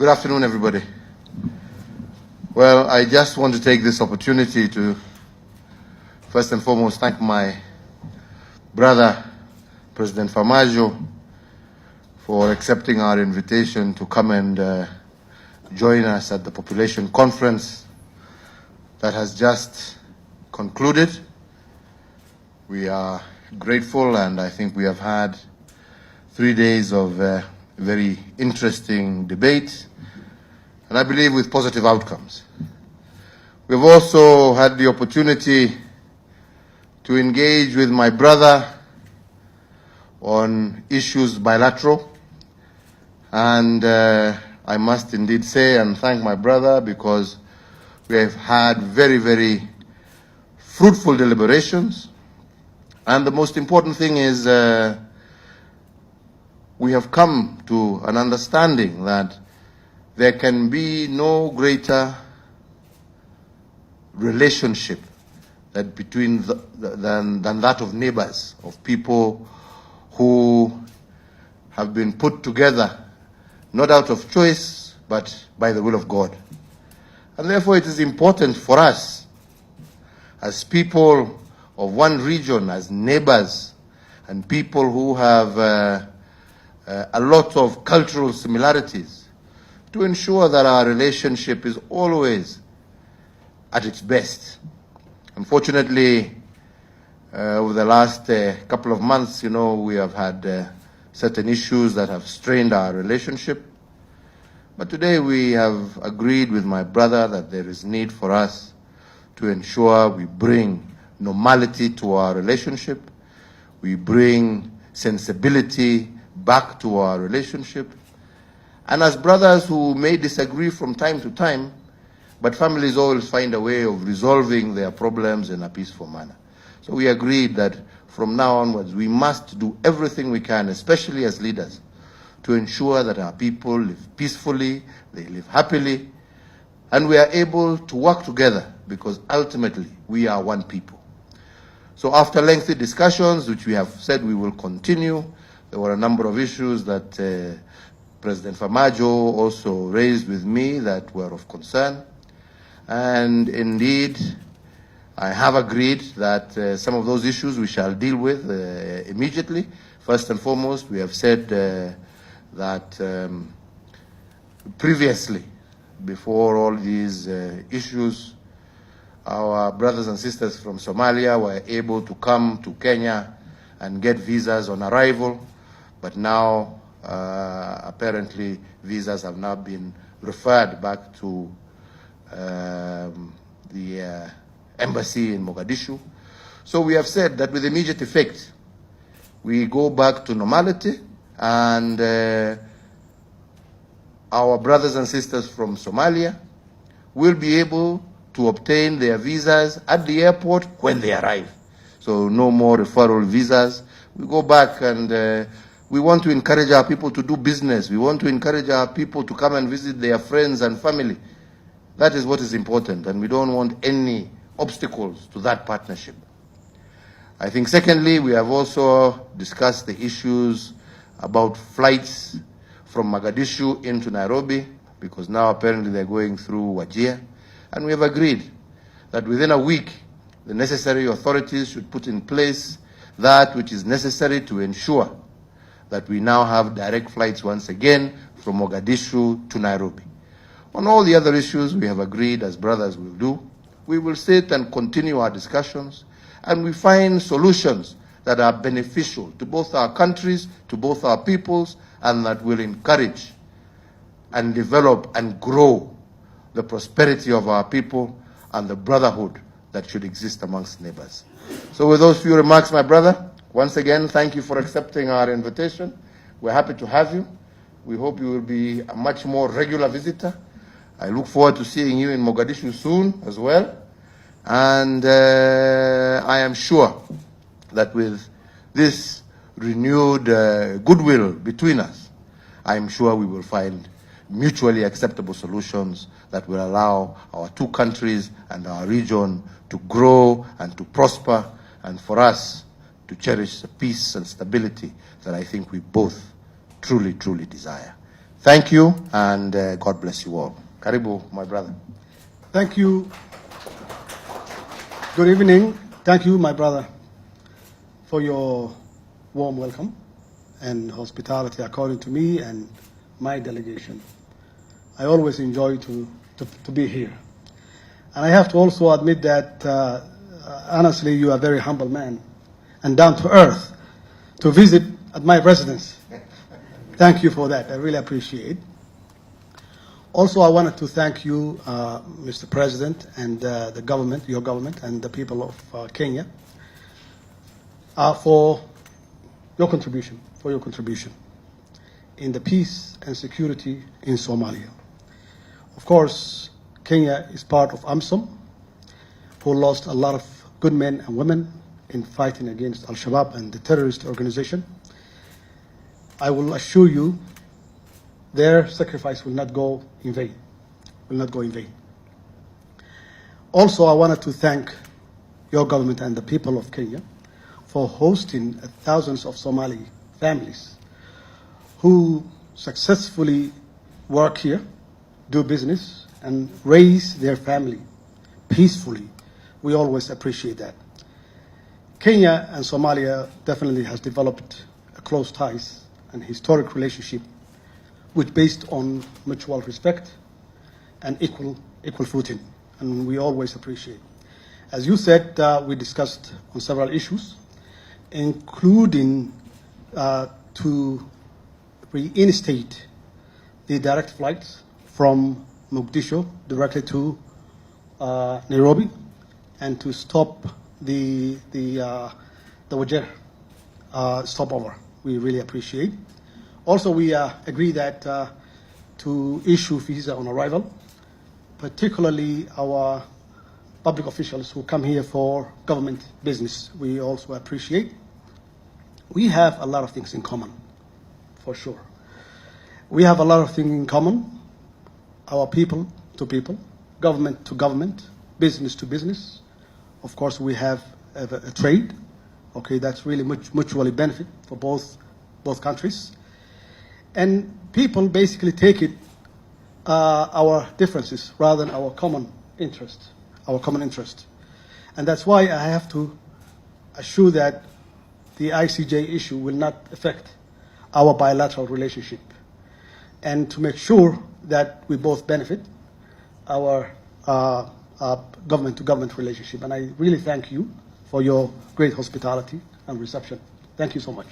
Good afternoon, everybody. Well, I just want to take this opportunity to first and foremost thank my brother, President Farmajo, for accepting our invitation to come and join us at the population conference that has just concluded. We are grateful, and I think we have had 3 days of very interesting debate, and I believe with positive outcomes. We've also had the opportunity to engage with my brother on issues bilateral, and I must indeed say and thank my brother because we have had very, very fruitful deliberations, and the most important thing is we have come to an understanding that there can be no greater relationship that than that of neighbors, of people who have been put together not out of choice but by the will of God. And therefore it is important for us as people of one region, as neighbors, and people who have a lot of cultural similarities, to ensure that our relationship is always at its best. Unfortunately, over the last couple of months, we have had certain issues that have strained our relationship. But today we have agreed with my brother that there is need for us to ensure we bring normality to our relationship, we bring sensibility back to our relationship. And as brothers who may disagree from time to time, but families always find a way of resolving their problems in a peaceful manner. So we agreed that from now onwards we must do everything we can, especially as leaders, to ensure that our people live peacefully, they live happily, and we are able to work together because ultimately we are one people. So after lengthy discussions, which we have said we will continue, there were a number of issues that President Farmajo also raised with me that were of concern. And indeed, I have agreed that some of those issues we shall deal with immediately. First and foremost, we have said that previously, before all these issues, our brothers and sisters from Somalia were able to come to Kenya and get visas on arrival. But now, apparently, visas have now been referred back to the embassy in Mogadishu. So we have said that with immediate effect, we go back to normality, and our brothers and sisters from Somalia will be able to obtain their visas at the airport when they arrive. So no more referral visas. We go back, and we want to encourage our people to do business. We want to encourage our people to come and visit their friends and family. That is what is important, and we don't want any obstacles to that partnership. I think secondly, we have also discussed the issues about flights from Mogadishu into Nairobi, because now apparently they're going through Wajir. And we have agreed that within a week, the necessary authorities should put in place that which is necessary to ensure that we now have direct flights once again from Mogadishu to Nairobi. On all the other issues, we have agreed, as brothers will do, we will sit and continue our discussions, and we find solutions that are beneficial to both our countries, to both our peoples, and that will encourage and develop and grow the prosperity of our people and the brotherhood that should exist amongst neighbors. So with those few remarks, my brother, once again, thank you for accepting our invitation. We're happy to have you. We hope you will be a much more regular visitor. I look forward to seeing you in Mogadishu soon as well. And I am sure that with this renewed goodwill between us, I am sure we will find mutually acceptable solutions that will allow our two countries and our region to grow and to prosper, and for us to cherish the peace and stability that I think we both truly, truly desire. Thank you, and God bless you all. Karibu, my brother. Thank you. Good evening. Thank you, my brother, for your warm welcome and hospitality according to me and my delegation. I always enjoy to be here. And I have to also admit that, honestly, you are a very humble man and down to earth to visit at my residence. Thank you for that. I really appreciate it. Also, I wanted to thank you, Mr. President, and the government, your government, and the people of Kenya for your contribution, in the peace and security in Somalia. Of course, Kenya is part of AMSOM, who lost a lot of good men and women in fighting against Al-Shabaab and the terrorist organization. I will assure you their sacrifice will not go in vain, Also, I wanted to thank your government and the people of Kenya for hosting thousands of Somali families who successfully work here, do business, and raise their family peacefully. We always appreciate that. Kenya and Somalia definitely has developed a close ties and historic relationship which based on mutual respect and equal footing, and we always appreciate. As you said, we discussed on several issues, including to reinstate the direct flights from Mogadishu directly to Nairobi, and to stop the Wajir stopover. We really appreciate. Also, we agree that to issue visa on arrival, particularly our public officials who come here for government business. We also appreciate. We have a lot of things in common, for sure. We have a lot of things in common, our people to people, government to government, business to business. Of course, we have a trade, okay, that's really mutually benefit for both countries. And people basically take it our differences rather than our common interest. And that's why I have to assure that the ICJ issue will not affect our bilateral relationship, and to make sure that we both benefit our government-to-government relationship. And I really thank you for your great hospitality and reception. Thank you so much.